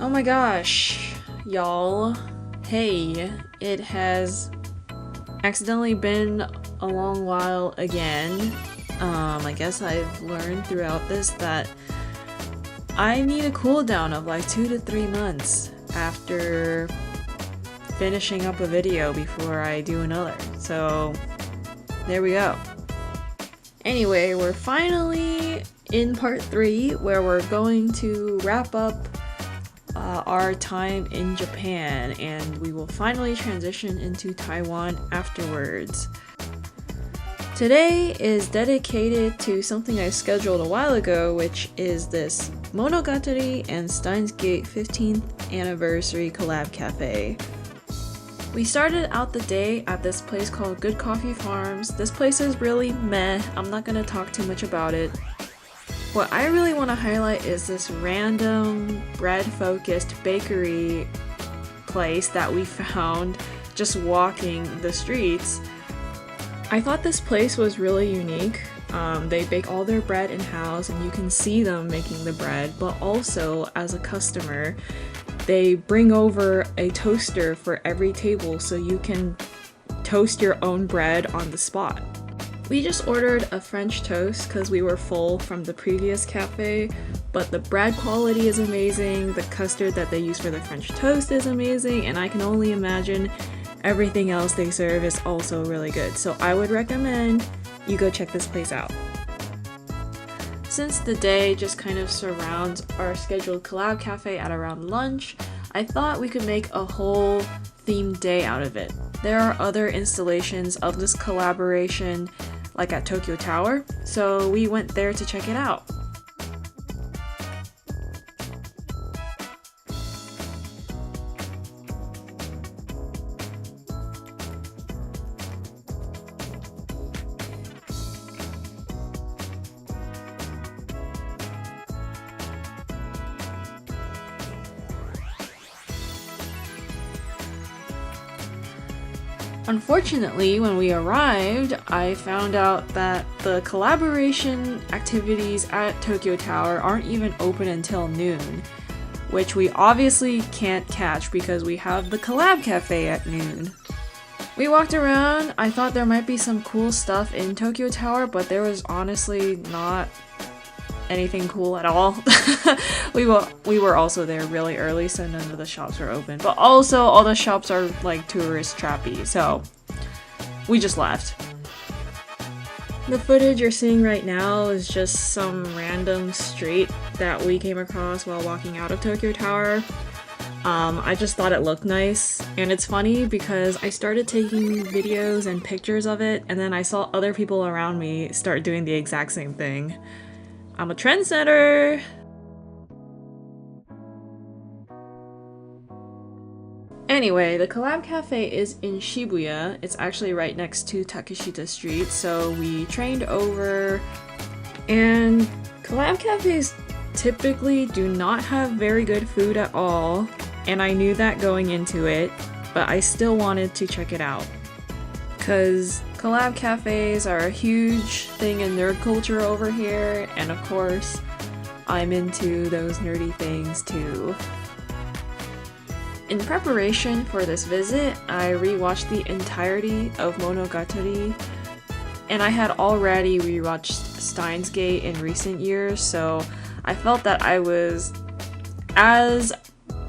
Oh my gosh, y'all. Hey, it has accidentally been a long while again. I guess I've learned throughout this that I need a cooldown of like 2 to 3 months after finishing up a video before I do another. So, there we go. Anyway, we're finally in part 3 where we're going to wrap up our time in Japan, and we will finally transition into Taiwan afterwards. Today is dedicated to something I scheduled a while ago, which is this Monogatari and Steins Gate 15th anniversary collab cafe. We started out the day at this place called Good Coffee Farms. This place is really meh. I'm not gonna talk too much about it. What I really want to highlight is this random bread-focused bakery place that we found just walking the streets. I thought this place was really unique. They bake all their bread in-house and you can see them making the bread, but also as a customer, they bring over a toaster for every table so you can toast your own bread on the spot. We just ordered a French toast because we were full from the previous cafe, but the bread quality is amazing, the custard that they use for the French toast is amazing, and I can only imagine everything else they serve is also really good. So I would recommend you go check this place out. Since the day just kind of surrounds our scheduled collab cafe at around lunch, I thought we could make a whole themed day out of it. There are other installations of this collaboration like at Tokyo Tower, so we went there to check it out. Unfortunately, when we arrived, I found out that the collaboration activities at Tokyo Tower aren't even open until noon, which we obviously can't catch because we have the collab cafe at noon. We walked around. I thought there might be some cool stuff in Tokyo Tower, but there was honestly not anything cool at all. we were also there really early, so none of the shops were open, but also all the shops are like tourist trappy, so we just left. The footage you're seeing right now is just some random street that we came across while walking out of Tokyo Tower. I just thought it looked nice, and it's funny because I started taking videos and pictures of it, and then I saw other people around me start doing the exact same thing. I'm a trendsetter! Anyway, the collab cafe is in Shibuya. It's actually right next to Takeshita Street, so we trained over, and collab cafes typically do not have very good food at all, and I knew that going into it, but I still wanted to check it out. Because collab cafes are a huge thing in nerd culture over here, and of course, I'm into those nerdy things too. In preparation for this visit, I rewatched the entirety of Monogatari, and I had already rewatched Steins Gate in recent years, so I felt that I was as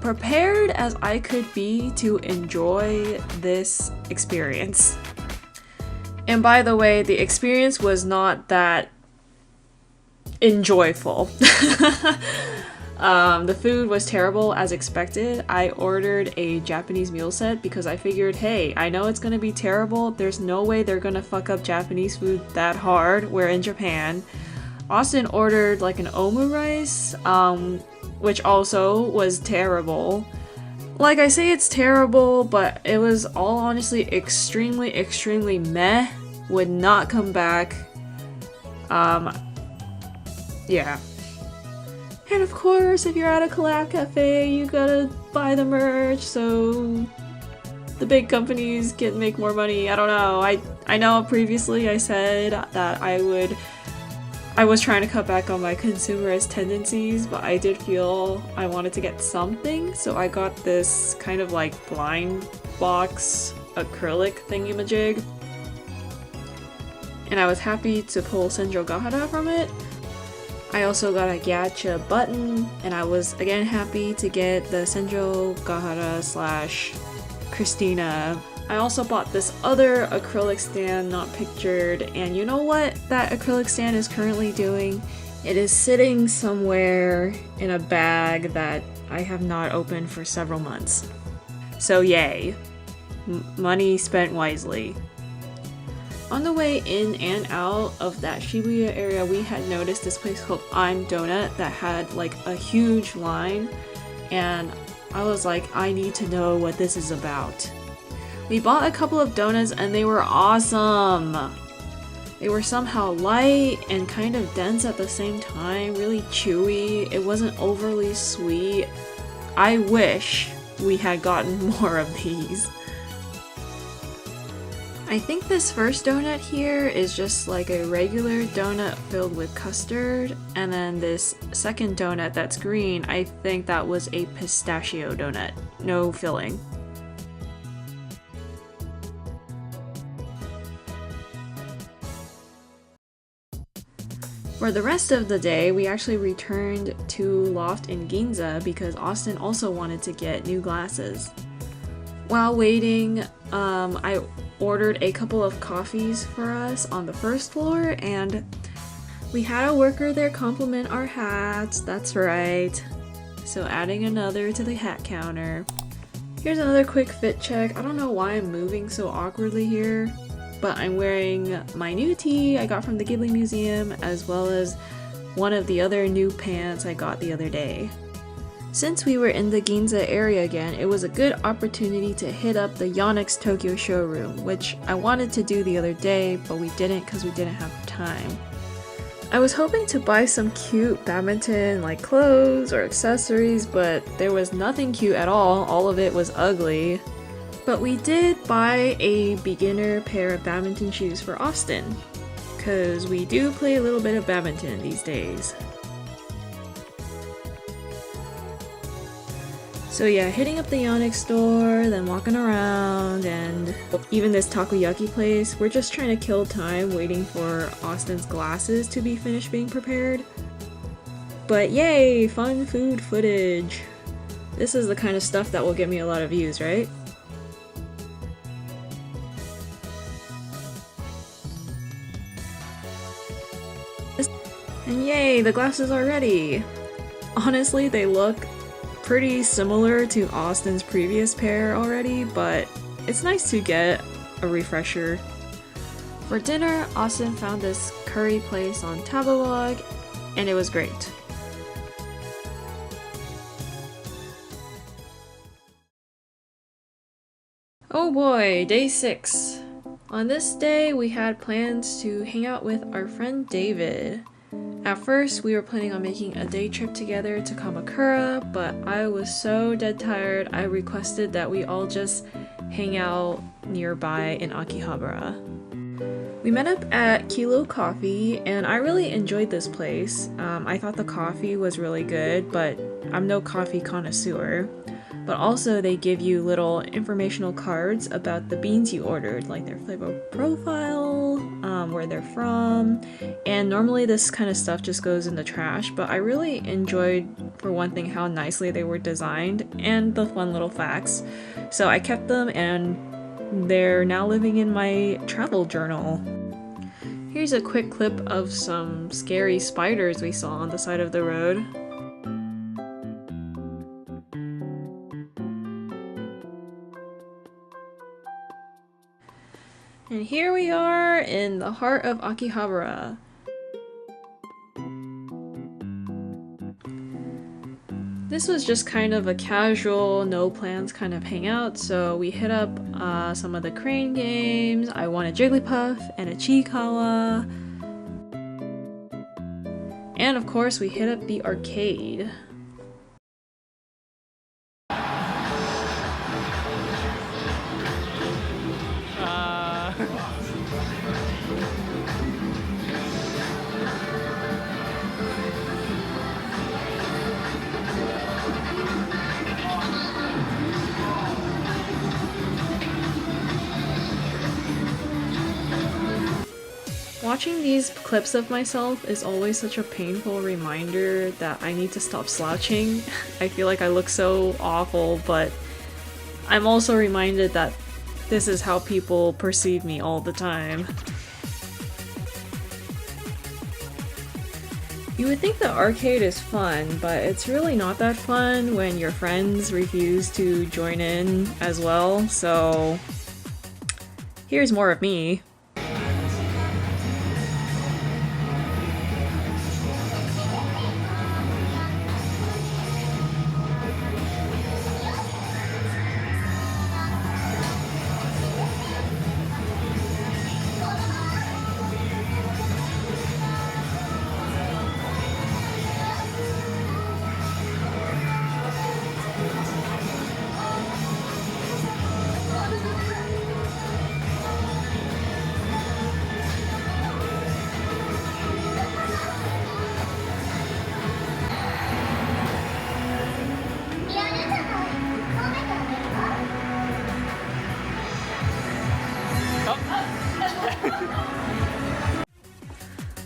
prepared as I could be to enjoy this experience. And by the way, the experience was not that enjoyable. The food was terrible as expected. I ordered a Japanese meal set because I figured, hey, I know it's gonna be terrible. There's no way they're gonna fuck up Japanese food that hard. We're in Japan. Austin ordered like an omu rice, which also was terrible. Like I say, it's terrible, but it was all honestly extremely meh. Would not come back. Yeah. And of course, if you're at a collab cafe, you gotta buy the merch, so the big companies can make more money. I don't know. I know previously I said that I I was trying to cut back on my consumerist tendencies, but I did feel I wanted to get something, so I got this kind of like blind box acrylic thingy-majig. And I was happy to pull Senjo Gahara from it. I also got a gacha button, and I was again happy to get the Senjo Gahara slash Christina. I also bought this other acrylic stand not pictured, and you know what that acrylic stand is currently doing? It is sitting somewhere in a bag that I have not opened for several months. So yay. Money spent wisely. On the way in and out of that Shibuya area, we had noticed this place called I'm Donut that had like a huge line, and I was like, I need to know what this is about. We bought a couple of donuts and they were awesome! They were somehow light and kind of dense at the same time, really chewy. It wasn't overly sweet. I wish we had gotten more of these. I think this first donut here is just like a regular donut filled with custard, and then this second donut that's green, I think that was a pistachio donut. No filling. For the rest of the day, we actually returned to Loft in Ginza because Austin also wanted to get new glasses. While waiting, I ordered a couple of coffees for us on the first floor, and we had a worker there compliment our hats, that's right. So adding another to the hat counter. Here's another quick fit check. I don't know why I'm moving so awkwardly here, but I'm wearing my new tee I got from the Ghibli Museum, as well as one of the other new pants I got the other day. Since we were in the Ginza area again, it was a good opportunity to hit up the Yonex Tokyo showroom, which I wanted to do the other day, but we didn't because we didn't have time. I was hoping to buy some cute badminton like clothes or accessories, but there was nothing cute at all of it was ugly. But we did buy a beginner pair of badminton shoes for Austin, because we do play a little bit of badminton these days. So yeah, hitting up the Yonex store, then walking around, and even this takoyaki place. We're just trying to kill time waiting for Austin's glasses to be finished being prepared. But yay, fun food footage. This is the kind of stuff that will get me a lot of views, right? And yay, the glasses are ready! Honestly, they look pretty similar to Austin's previous pair already, but it's nice to get a refresher. For dinner, Austin found this curry place on Tabelog, and it was great. Oh boy, day 6. On this day, we had plans to hang out with our friend David. At first, we were planning on making a day trip together to Kamakura, but I was so dead tired, I requested that we all just hang out nearby in Akihabara. We met up at Kilo Coffee, and I really enjoyed this place. I thought the coffee was really good, but I'm no coffee connoisseur. But also they give you little informational cards about the beans you ordered, like their flavor profile, where they're from, and normally this kind of stuff just goes in the trash, but I really enjoyed, for one thing, how nicely they were designed and the fun little facts. So I kept them, and they're now living in my travel journal. Here's a quick clip of some scary spiders we saw on the side of the road. And here we are in the heart of Akihabara. This was just kind of a casual, no plans kind of hangout, so we hit up some of the crane games. I won a Jigglypuff and a Chiikawa. And of course we hit up the arcade. Watching these clips of myself is always such a painful reminder that I need to stop slouching. I feel like I look so awful, but I'm also reminded that this is how people perceive me all the time. You would think the arcade is fun, but it's really not that fun when your friends refuse to join in as well, so here's more of me.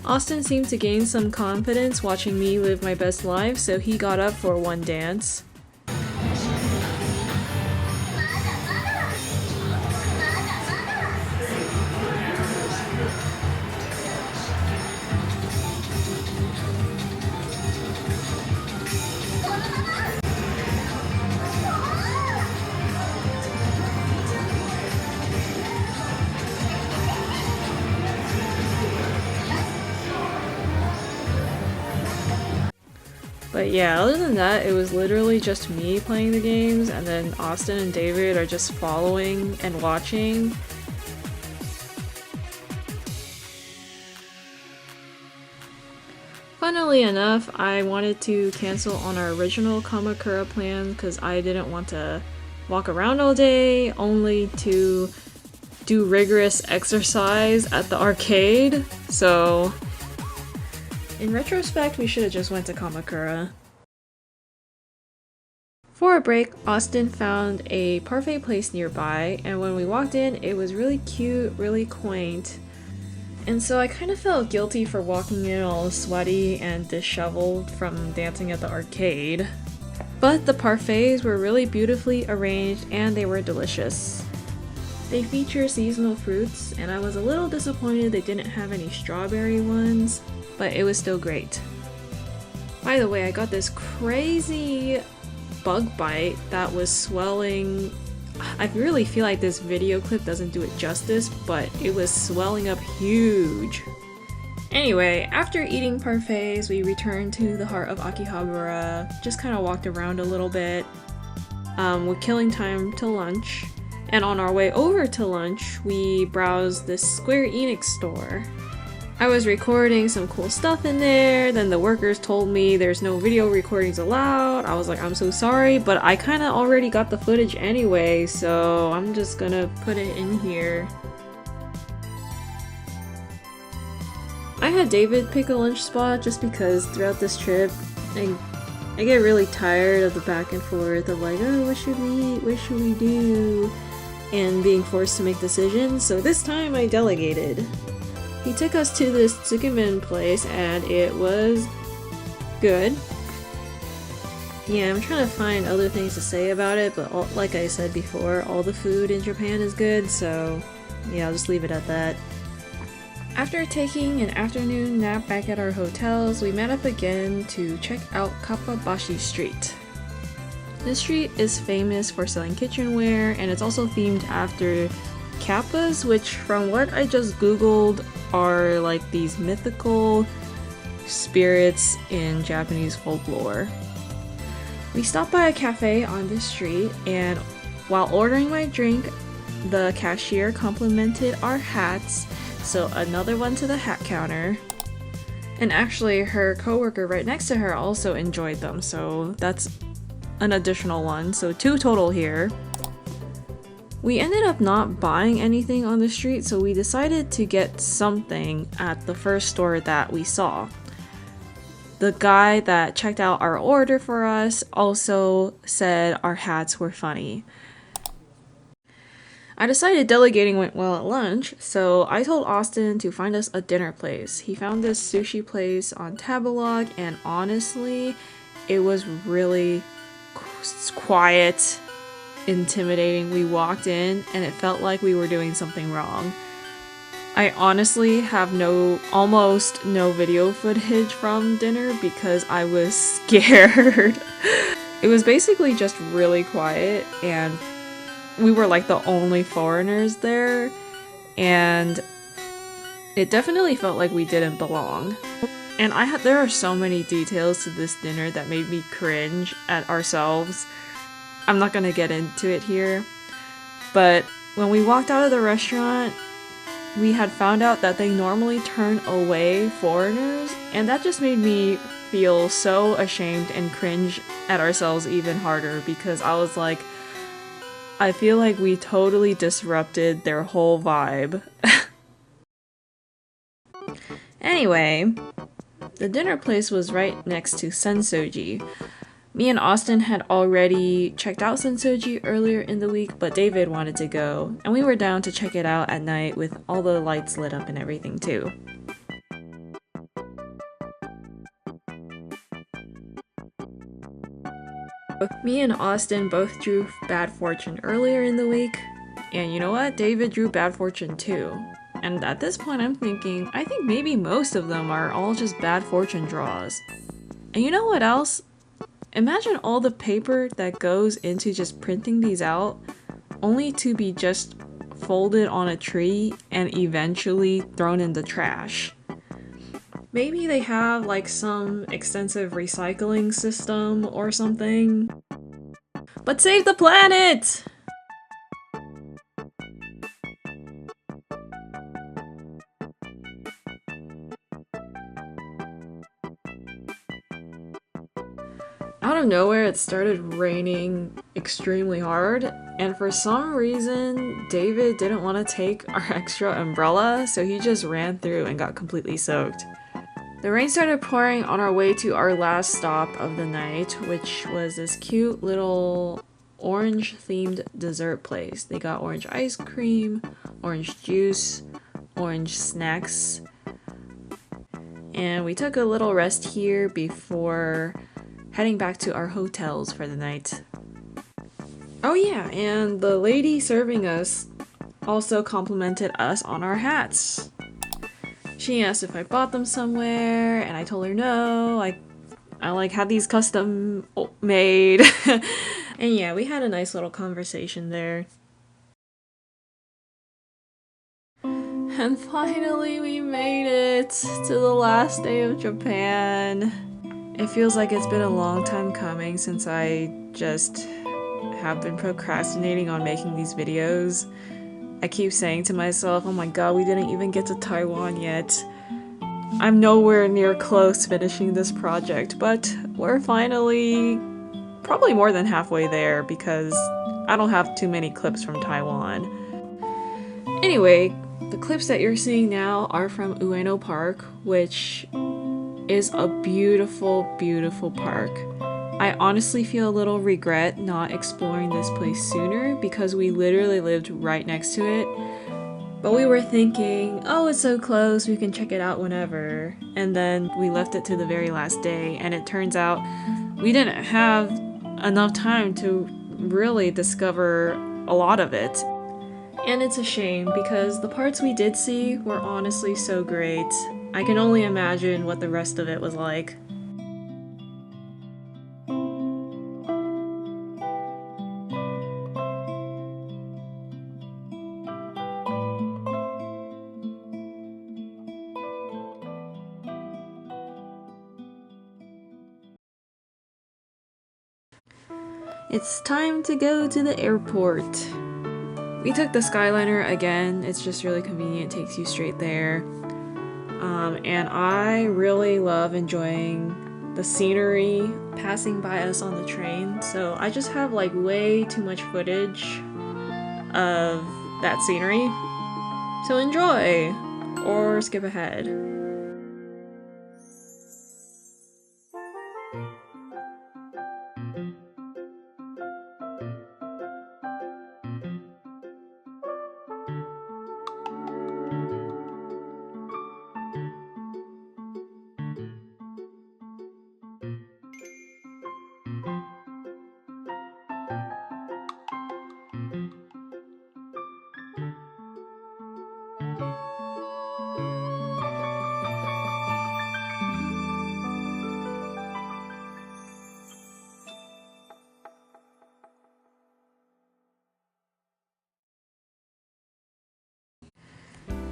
Austin seemed to gain some confidence watching me live my best life, so he got up for one dance. But yeah, other than that, it was literally just me playing the games, and then Austin and David are just following and watching. Funnily enough, I wanted to cancel on our original Kamakura plan because I didn't want to walk around all day, only to do rigorous exercise at the arcade, so in retrospect, we should have just went to Kamakura. For a break, Austin found a parfait place nearby, and when we walked in, it was really cute, really quaint. And so I kind of felt guilty for walking in all sweaty and disheveled from dancing at the arcade. But the parfaits were really beautifully arranged and they were delicious. They feature seasonal fruits, and I was a little disappointed they didn't have any strawberry ones, but it was still great. By the way, I got this crazy bug bite that was swelling. I really feel like this video clip doesn't do it justice, but it was swelling up huge. Anyway, after eating parfaits, we returned to the heart of Akihabara, just kind of walked around a little bit. We're killing time till lunch, and on our way over to lunch, we browsed the Square Enix store. I was recording some cool stuff in there, then the workers told me there's no video recordings allowed. I was like, I'm so sorry, but I kinda already got the footage anyway, so I'm just gonna put it in here. I had David pick a lunch spot just because throughout this trip, I get really tired of the back and forth of like, oh, what should we eat, what should we do, and being forced to make decisions, so this time I delegated. He took us to this tsukemen place and it was good. Yeah, I'm trying to find other things to say about it, but like I said before, all the food in Japan is good, so yeah, I'll just leave it at that. After taking an afternoon nap back at our hotels, we met up again to check out Kappabashi Street. This street is famous for selling kitchenware, and it's also themed after kappas, which from what I just googled are like these mythical spirits in Japanese folklore. We stopped by a cafe on this street, and while ordering my drink, the cashier complimented our hats, so another one to the hat counter. And actually, her coworker right next to her also enjoyed them, so that's an additional one, so 2 total here. We ended up not buying anything on the street, so we decided to get something at the first store that we saw. The guy that checked out our order for us also said our hats were funny. I decided delegating went well at lunch, so I told Austin to find us a dinner place. He found this sushi place on Tabelog, and honestly, it was really quiet, intimidating. We walked in, and it felt like we were doing something wrong. I honestly have almost no video footage from dinner because I was scared. It was basically just really quiet, and we were like the only foreigners there, and it definitely felt like we didn't belong. And there are so many details to this dinner that made me cringe at ourselves. I'm not gonna get into it here, but when we walked out of the restaurant, we had found out that they normally turn away foreigners, and that just made me feel so ashamed and cringe at ourselves even harder because I was like, I feel like we totally disrupted their whole vibe. Anyway, the dinner place was right next to Sensoji. Me and Austin had already checked out Sensoji earlier in the week, but David wanted to go, and we were down to check it out at night with all the lights lit up and everything too. Me and Austin both drew bad fortune earlier in the week, and you know what? David drew bad fortune too. And at this point I'm thinking, I think maybe most of them are all just bad fortune draws. And you know what else? Imagine all the paper that goes into just printing these out, only to be just folded on a tree and eventually thrown in the trash. Maybe they have like some extensive recycling system or something. But save the planet! Out of nowhere, it started raining extremely hard, and for some reason, David didn't want to take our extra umbrella, so he just ran through and got completely soaked. The rain started pouring on our way to our last stop of the night, which was this cute little orange-themed dessert place. They got orange ice cream, orange juice, orange snacks, and we took a little rest here before heading back to our hotels for the night. Oh yeah, and the lady serving us also complimented us on our hats. She asked if I bought them somewhere, and I told her no. I like had these custom made. And yeah, we had a nice little conversation there. And finally we made it to the last day of Japan. It feels like it's been a long time coming since I just have been procrastinating on making these videos. I keep saying to myself, oh my god, we didn't even get to Taiwan yet. I'm nowhere near close finishing this project, but we're finally probably more than halfway there because I don't have too many clips from Taiwan. Anyway, the clips that you're seeing now are from Ueno Park, which is a beautiful, beautiful park. I honestly feel a little regret not exploring this place sooner because we literally lived right next to it. But we were thinking, oh, it's so close, we can check it out whenever. And then we left it to the very last day, and it turns out we didn't have enough time to really discover a lot of it. And it's a shame because the parts we did see were honestly so great. I can only imagine what the rest of it was like. It's time to go to the airport. We took the Skyliner again, it's just really convenient, takes you straight there. And I really love enjoying the scenery passing by us on the train, so I just have like way too much footage of that scenery. So enjoy! Or skip ahead.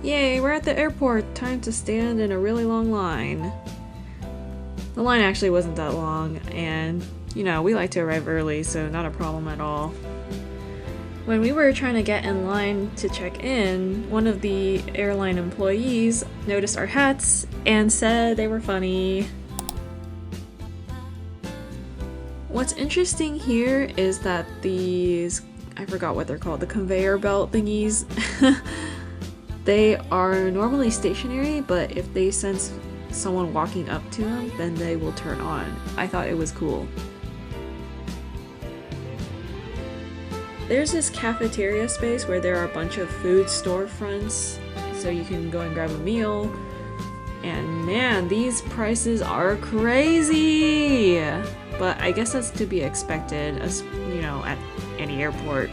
Yay, we're at the airport! Time to stand in a really long line. The line actually wasn't that long, and you know, we like to arrive early, so not a problem at all. When we were trying to get in line to check in, one of the airline employees noticed our hats and said they were funny. What's interesting here is that these, I forgot what they're called, the conveyor belt thingies, they are normally stationary, but if they sense someone walking up to them, then they will turn on. I thought it was cool. There's this cafeteria space where there are a bunch of food storefronts, so you can go and grab a meal. And man, these prices are crazy! But I guess that's to be expected, as you know, at any airport.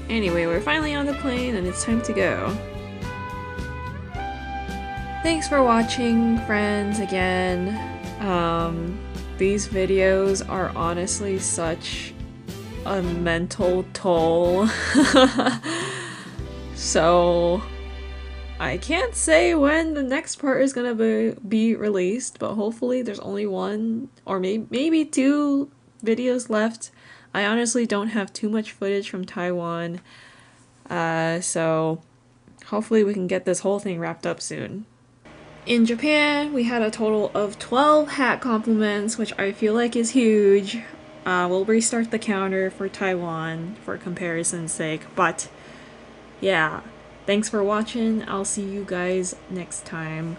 Anyway, we're finally on the plane and it's time to go. Thanks for watching, friends, again. These videos are honestly such a mental toll. So I can't say when the next part is gonna be released, but hopefully there's only one or maybe two videos left. I honestly don't have too much footage from Taiwan, so hopefully we can get this whole thing wrapped up soon. In Japan, we had a total of 12 hat compliments, which I feel like is huge. We'll restart the counter for Taiwan for comparison's sake, but yeah, thanks for watching. I'll see you guys next time.